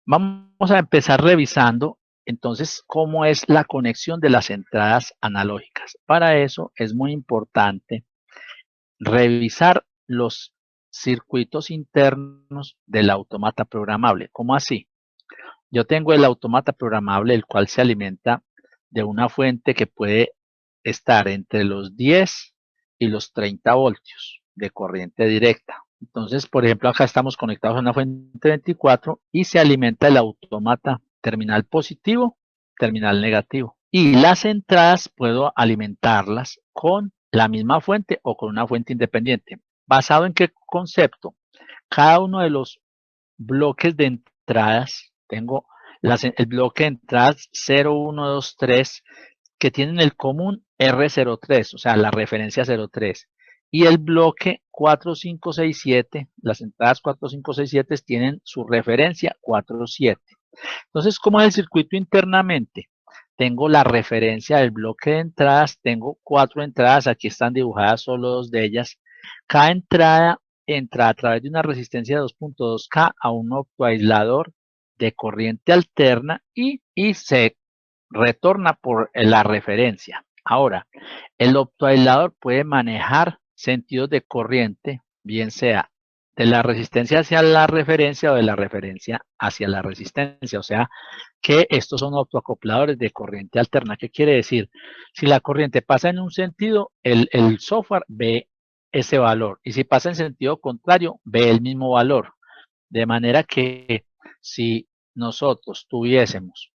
Vamos a empezar revisando entonces cómo es la conexión de las entradas analógicas. Para eso es muy importante revisar los circuitos internos del automata programable. ¿Cómo así? Yo tengo el automata programable, el cual se alimenta de una fuente que puede estar entre los 10 y los 30 voltios de corriente directa. Entonces, por ejemplo, acá estamos conectados a una fuente 24 y se alimenta el automata terminal positivo, terminal negativo. Y las entradas puedo alimentarlas con la misma fuente o con una fuente independiente. ¿Basado en qué concepto? Cada uno de los bloques de entradas, tengo el bloque de entradas 0, 1, 2, 3, que tienen el común R03, o sea, la referencia 03. Y el bloque 4, 5, 6, 7, las entradas 4, 5, 6, 7 tienen su referencia 4, 7. Entonces, ¿cómo es el circuito internamente? Tengo la referencia del bloque de entradas, tengo 4 entradas, aquí están dibujadas solo 2 de ellas. Cada entrada entra a través de una resistencia de 2.2K a un optoaislador de corriente alterna y se retorna por la referencia. Ahora, el optoaislador puede manejar sentidos de corriente, bien sea de la resistencia hacia la referencia o de la referencia hacia la resistencia. O sea, que estos son autoacopladores de corriente alterna. ¿Qué quiere decir? Si la corriente pasa en un sentido, el software ve ese valor. Y si pasa en sentido contrario, ve el mismo valor. De manera que si nosotros tuviésemos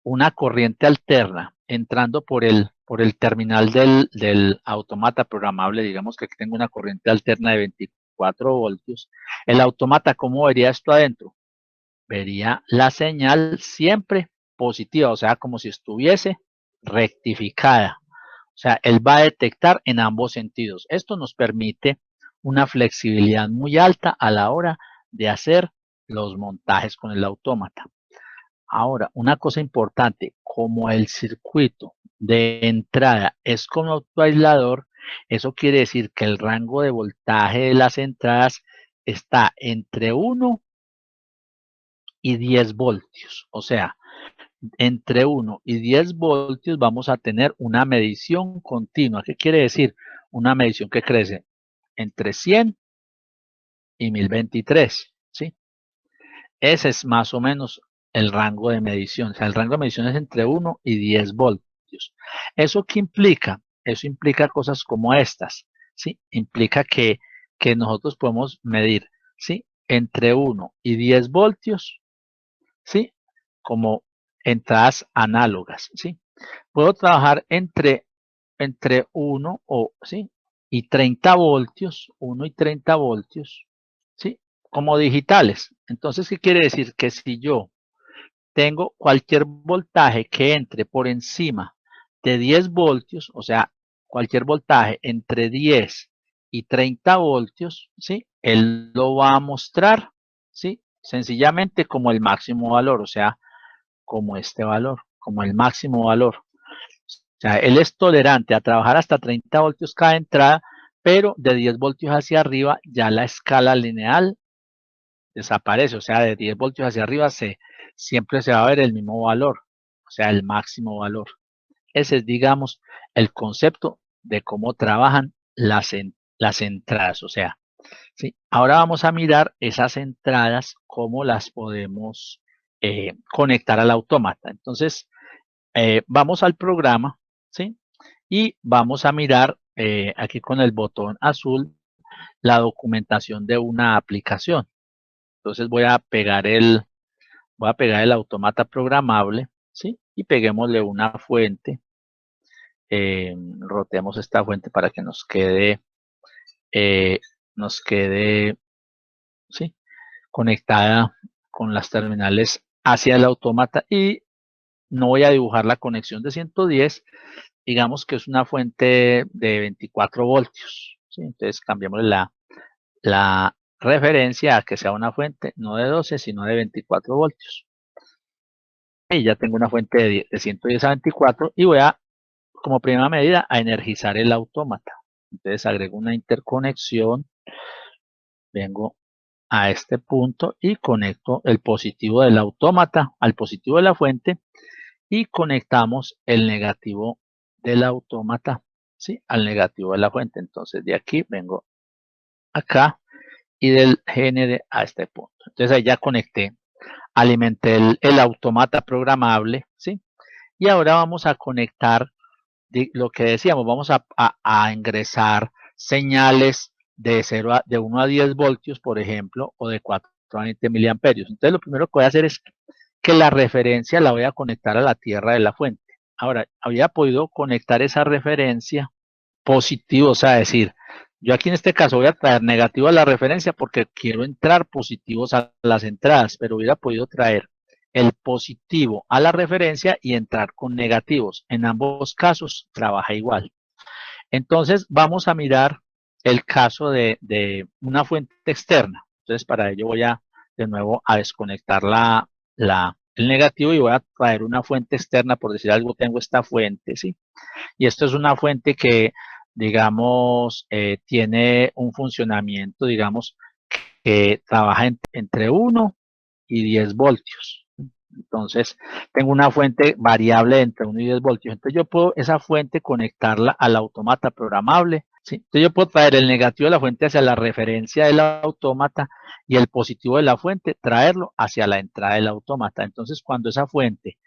una corriente alterna entrando por el terminal del automata programable, digamos que aquí tengo una corriente alterna de 24 voltios, el automata, ¿cómo vería esto adentro? Vería la señal siempre positiva, o sea, como si estuviese rectificada. O sea, él va a detectar en ambos sentidos. Esto nos permite una flexibilidad muy alta a la hora de hacer los montajes con el autómata. Ahora, una cosa importante, como el circuito de entrada es con autoaislador, eso quiere decir que el rango de voltaje de las entradas está entre 1 y 10 voltios. O sea, entre 1 y 10 voltios vamos a tener una medición continua. ¿Qué quiere decir? Una medición que crece entre 100 y 1023, ¿sí? Ese es más o menos el rango de medición. O sea, el rango de medición es entre 1 y 10 voltios. ¿Eso qué implica? Eso implica cosas como estas, ¿sí? Implica que nosotros podemos medir, ¿sí? Entre 1 y 10 voltios, ¿sí? Como entradas análogas, ¿sí? Puedo trabajar entre 1 o, ¿sí? y 30 voltios, 1 y 30 voltios, ¿sí? Como digitales. Entonces, ¿qué quiere decir? Que si yo tengo cualquier voltaje que entre por encima de 10 voltios, o sea, cualquier voltaje entre 10 y 30 voltios, ¿sí? Él lo va a mostrar, ¿sí? Sencillamente como el máximo valor, o sea, como este valor, como el máximo valor. O sea, él es tolerante a trabajar hasta 30 voltios cada entrada, pero de 10 voltios hacia arriba ya la escala lineal desaparece. O sea, de 10 voltios hacia arriba siempre se va a ver el mismo valor, o sea, el máximo valor. Ese es, digamos, el concepto de cómo trabajan las entradas. O sea, ¿sí? Ahora vamos a mirar esas entradas, cómo las podemos conectar al autómata. Entonces, vamos al programa, ¿sí? Y vamos a mirar aquí con el botón azul la documentación de una aplicación. Entonces voy a pegar el automata programable, ¿sí? Y peguémosle una fuente. Rotemos esta fuente para que eh, nos quede, ¿sí? Conectada con las terminales hacia el autómata y no voy a dibujar la conexión de 110, digamos que es una fuente de 24 voltios, ¿sí? Entonces cambiamos la referencia a que sea una fuente no de 12, sino de 24 voltios. Y ya tengo una fuente de 110 a 24 y voy a, como primera medida, a energizar el autómata. Entonces agrego una interconexión, vengo a este punto y conecto el positivo del autómata al positivo de la fuente y conectamos el negativo del autómata, ¿sí?, al negativo de la fuente. Entonces de aquí vengo acá y del GND a este punto. Entonces ahí ya conecté, alimenté el autómata programable, ¿sí? Y ahora vamos a conectar lo que decíamos, vamos a ingresar señales de 1 a 10 voltios, por ejemplo, o de 4 a 20 miliamperios. Entonces lo primero que voy a hacer es que la referencia la voy a conectar a la tierra de la fuente. Ahora, había podido conectar esa referencia positivo, o sea, decir, yo aquí en este caso voy a traer negativo a la referencia porque quiero entrar positivos a las entradas, pero hubiera podido traer el positivo a la referencia y entrar con negativos. En ambos casos trabaja igual. Entonces vamos a mirar el caso de una fuente externa. Entonces para ello voy a de nuevo a desconectar el negativo y voy a traer una fuente externa. Por decir algo, tengo esta fuente, ¿sí? Y esto es una fuente que, digamos, tiene un funcionamiento, digamos, que trabaja entre 1 y 10 voltios. Entonces, tengo una fuente variable de entre 1 y 10 voltios. Entonces, yo puedo esa fuente conectarla al autómata programable, ¿sí? Entonces, yo puedo traer el negativo de la fuente hacia la referencia del autómata y el positivo de la fuente traerlo hacia la entrada del autómata. Entonces, cuando esa fuente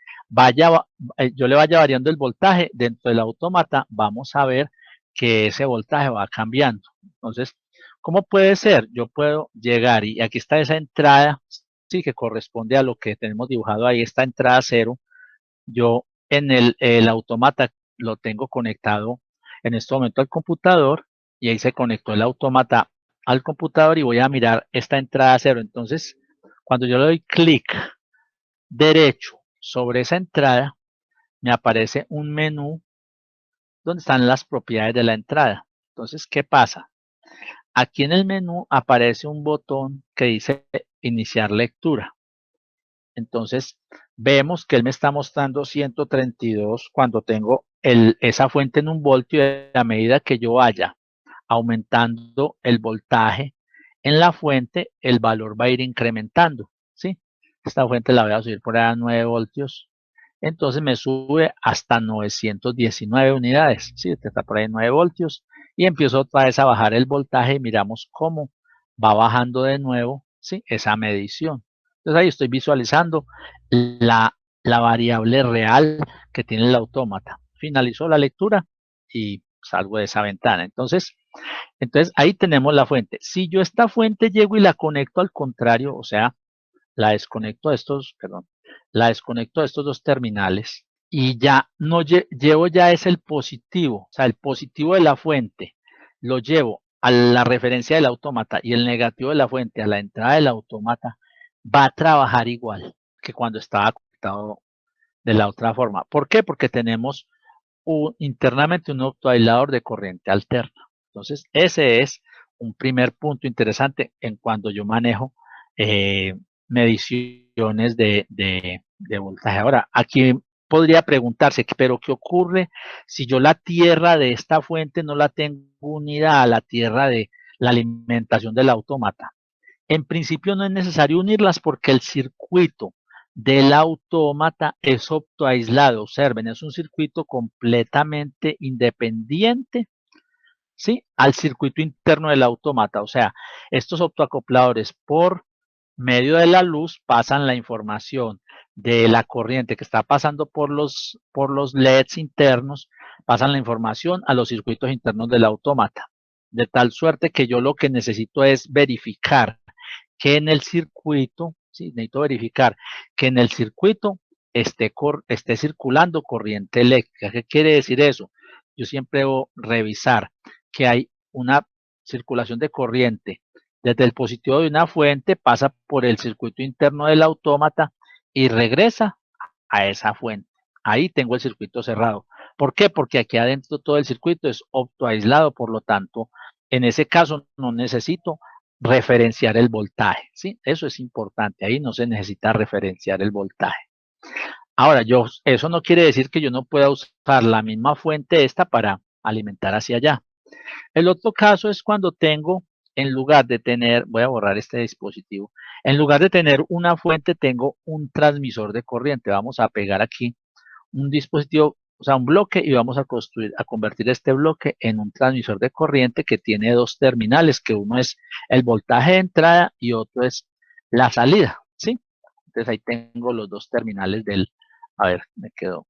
yo le vaya variando el voltaje dentro del autómata, vamos a ver que ese voltaje va cambiando. Entonces, ¿cómo puede ser? Yo puedo llegar y aquí está esa entrada, sí, que corresponde a lo que tenemos dibujado ahí, esta entrada 0. Yo en el autómata lo tengo conectado en este momento al computador y ahí se conectó el autómata al computador y voy a mirar esta entrada 0. Entonces, cuando yo le doy clic derecho sobre esa entrada, me aparece un menú donde están las propiedades de la entrada. Entonces, ¿qué pasa? Aquí en el menú aparece un botón que dice iniciar lectura. Entonces, vemos que él me está mostrando 132 cuando tengo esa fuente en 1 voltio y a medida que yo vaya aumentando el voltaje en la fuente, el valor va a ir incrementando, ¿sí? Esta fuente la voy a subir por a 9 voltios. Entonces me sube hasta 919 unidades, ¿sí? Está por ahí 9 voltios y empiezo otra vez a bajar el voltaje y miramos cómo va bajando de nuevo, ¿sí?, esa medición. Entonces ahí estoy visualizando la variable real que tiene el autómata. Finalizó la lectura y salgo de esa ventana. Entonces ahí tenemos la fuente. Si yo esta fuente llego y la conecto al contrario, o sea, la desconecto de estos, perdón, la desconecto de estos dos terminales y ya no llevo ya es el positivo, o sea, el positivo de la fuente lo llevo a la referencia del autómata y el negativo de la fuente a la entrada del autómata, va a trabajar igual que cuando estaba conectado de la otra forma. ¿Por qué? Porque tenemos internamente un autoaislador de corriente alterna. Entonces, ese es un primer punto interesante en cuando yo manejo mediciones de voltaje. Ahora, aquí podría preguntarse, ¿pero qué ocurre si yo la tierra de esta fuente no la tengo unida a la tierra de la alimentación del autómata? En principio no es necesario unirlas porque el circuito del autómata es optoaislado. Observen, es un circuito completamente independiente, ¿sí?, al circuito interno del autómata. O sea, estos optoacopladores por medio de la luz pasan la información de la corriente que está pasando por los LEDs internos, pasan la información a los circuitos internos del autómata. De tal suerte que yo lo que necesito es verificar que en el circuito, sí, necesito verificar que en el circuito esté circulando corriente eléctrica. ¿Qué quiere decir eso? Yo siempre debo revisar que hay una circulación de corriente desde el positivo de una fuente, pasa por el circuito interno del autómata y regresa a esa fuente. Ahí tengo el circuito cerrado. ¿Por qué? Porque aquí adentro todo el circuito es optoaislado, por lo tanto, en ese caso no necesito referenciar el voltaje, ¿sí? Eso es importante, ahí no se necesita referenciar el voltaje. Ahora, eso no quiere decir que yo no pueda usar la misma fuente esta para alimentar hacia allá. El otro caso es cuando tengo en lugar de tener, voy a borrar este dispositivo, en lugar de tener una fuente, tengo un transmisor de corriente. Vamos a pegar aquí un dispositivo, o sea, un bloque, y vamos a convertir este bloque en un transmisor de corriente que tiene dos terminales, que uno es el voltaje de entrada y otro es la salida, ¿sí? Entonces ahí tengo los dos terminales a ver, me quedó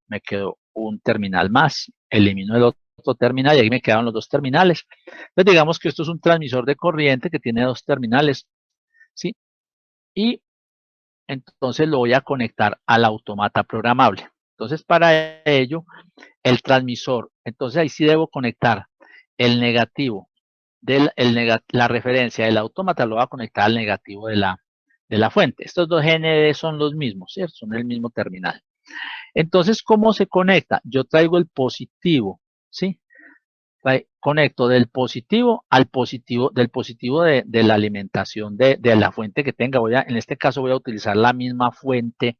un terminal más, elimino el otro terminal y ahí me quedaron los dos terminales. Entonces digamos que esto es un transmisor de corriente que tiene dos terminales, ¿sí? Y entonces lo voy a conectar al automata programable. Entonces para ello, el transmisor, entonces ahí sí debo conectar el negativo, la referencia del autómata lo va a conectar al negativo de la fuente. Estos dos GND son los mismos, ¿cierto? Son el mismo terminal. Entonces, ¿cómo se conecta? Yo traigo el positivo, ¿sí? Conecto del positivo al positivo, del positivo de la alimentación de la fuente que tenga. En este caso voy a utilizar la misma fuente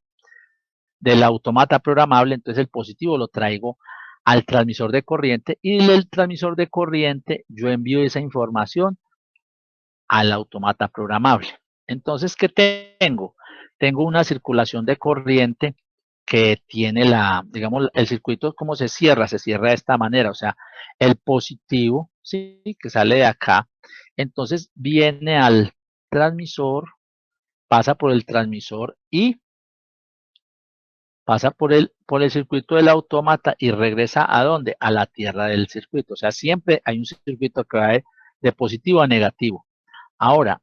del automata programable, entonces el positivo lo traigo al transmisor de corriente y del transmisor de corriente yo envío esa información al automata programable. Entonces, ¿qué tengo? Tengo una circulación de corriente que tiene digamos, el circuito, ¿cómo se cierra? Se cierra de esta manera, o sea, el positivo, ¿sí? Que sale de acá, entonces viene al transmisor, pasa por el transmisor y pasa por el circuito del autómata y regresa ¿a dónde? A la tierra del circuito. O sea, siempre hay un circuito que va de positivo a negativo. Ahora,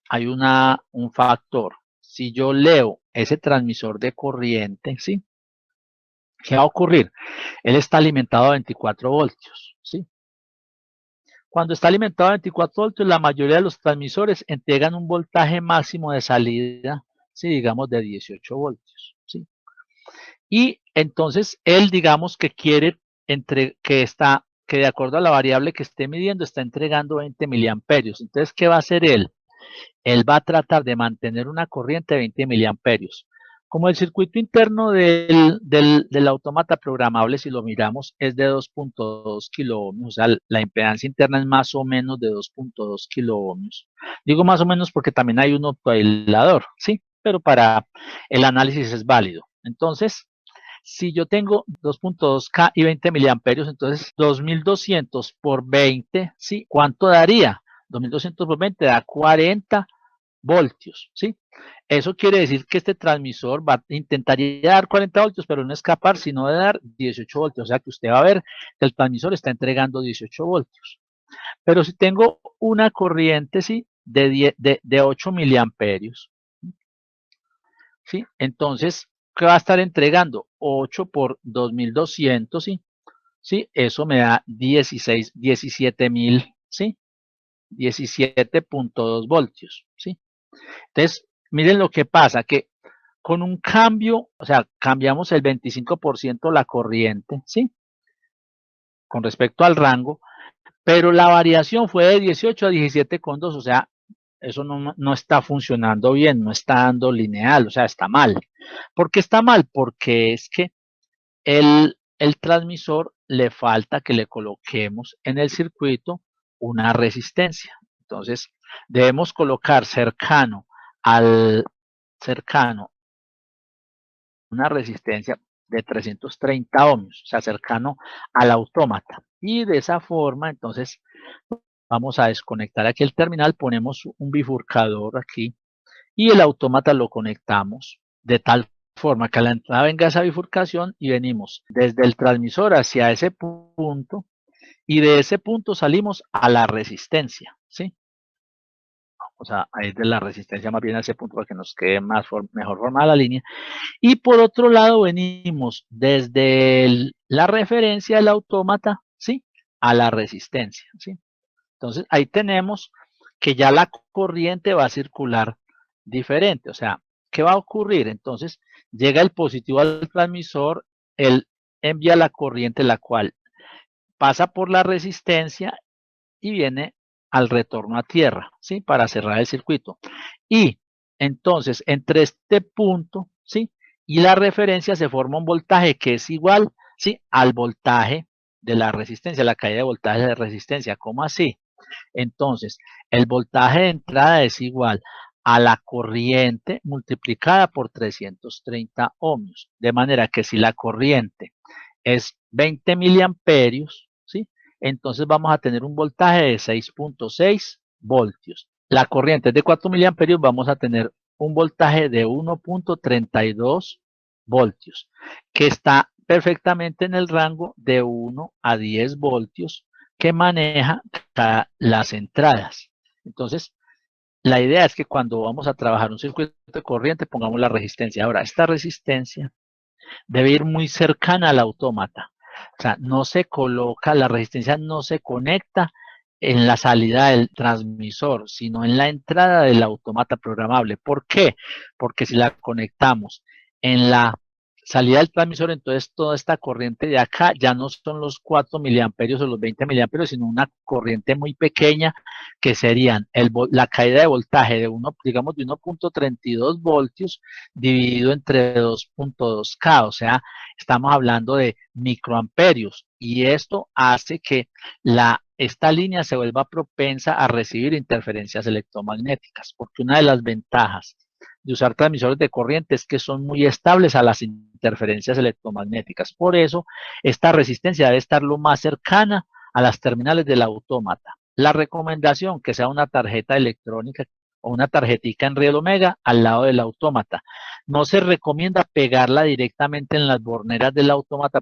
hay un factor. Si yo leo ese transmisor de corriente, ¿sí? ¿Qué va a ocurrir? Él está alimentado a 24 voltios, ¿sí? Cuando está alimentado a 24 voltios, la mayoría de los transmisores entregan un voltaje máximo de salida, ¿sí? Digamos de 18 voltios, ¿sí? Y entonces él, digamos que quiere, que de acuerdo a la variable que esté midiendo, está entregando 20 miliamperios. Entonces, ¿qué va a hacer él? Él va a tratar de mantener una corriente de 20 miliamperios. Como el circuito interno del autómata programable, si lo miramos, es de 2.2 kiloohmios, o sea, la impedancia interna es más o menos de 2.2 kiloohmios. Digo más o menos porque también hay un autoaislador, ¿sí? Pero para el análisis es válido. Entonces, si yo tengo 2.2K y 20 miliamperios, entonces 2200 por 20, ¿sí? ¿Cuánto daría? 2200 por 20 da 40 voltios, ¿sí? Eso quiere decir que este transmisor intentaría dar 40 voltios, pero no escapar, sino de dar 18 voltios. O sea que usted va a ver que el transmisor está entregando 18 voltios. Pero si tengo una corriente, ¿sí? De 8 miliamperios, ¿sí? Entonces, ¿qué va a estar entregando? 8 por 2200, ¿sí? ¿Sí? Eso me da 17.000, ¿sí? 17.2 voltios, ¿sí? Entonces, miren lo que pasa, que con un cambio, o sea, cambiamos el 25% la corriente, ¿sí? Con respecto al rango, pero la variación fue de 18 a 17.2, o sea, eso no está funcionando bien, no está dando lineal, o sea, está mal. ¿Por qué está mal? Porque es que el transmisor le falta que le coloquemos en el circuito una resistencia. Entonces, debemos colocar cercano una resistencia de 330 ohmios, o sea, cercano al autómata. Y de esa forma, entonces, vamos a desconectar aquí el terminal, ponemos un bifurcador aquí y el autómata lo conectamos de tal forma que a la entrada venga esa bifurcación y venimos desde el transmisor hacia ese punto y de ese punto salimos a la resistencia, ¿sí? O sea, ahí de la resistencia más bien a ese punto para que nos quede mejor formada la línea. Y por otro lado venimos desde la referencia del autómata, ¿sí? A la resistencia, ¿sí? Entonces ahí tenemos que ya la corriente va a circular diferente. O sea, ¿qué va a ocurrir? Entonces llega el positivo al transmisor, él envía la corriente, la cual pasa por la resistencia y viene al retorno a tierra, ¿sí? Para cerrar el circuito. Y entonces, entre este punto, ¿sí? Y la referencia se forma un voltaje que es igual, ¿sí? Al voltaje de la resistencia, la caída de voltaje de resistencia. ¿Cómo así? Entonces, el voltaje de entrada es igual a la corriente multiplicada por 330 ohmios. De manera que si la corriente es 20 miliamperios, ¿sí? Entonces vamos a tener un voltaje de 6.6 voltios. La corriente es de 4 miliamperios, vamos a tener un voltaje de 1.32 voltios, que está perfectamente en el rango de 1 a 10 voltios que maneja las entradas. Entonces, la idea es que cuando vamos a trabajar un circuito de corriente, pongamos la resistencia. Ahora, esta resistencia debe ir muy cercana al autómata. O sea, no se coloca, la resistencia no se conecta en la salida del transmisor, sino en la entrada del autómata programable. ¿Por qué? Porque si la conectamos en la salida del transmisor, entonces toda esta corriente de acá ya no son los 4 miliamperios o los 20 miliamperios, sino una corriente muy pequeña que serían la caída de voltaje de digamos de 1.32 voltios dividido entre 2.2K, o sea, estamos hablando de microamperios y esto hace que esta línea se vuelva propensa a recibir interferencias electromagnéticas, porque una de las ventajas de usar transmisores de corriente es que son muy estables a las interferencias electromagnéticas. Por eso, esta resistencia debe estar lo más cercana a las terminales del autómata. La recomendación que sea una tarjeta electrónica o una tarjetica en riel omega al lado del autómata. No se recomienda pegarla directamente en las borneras del autómata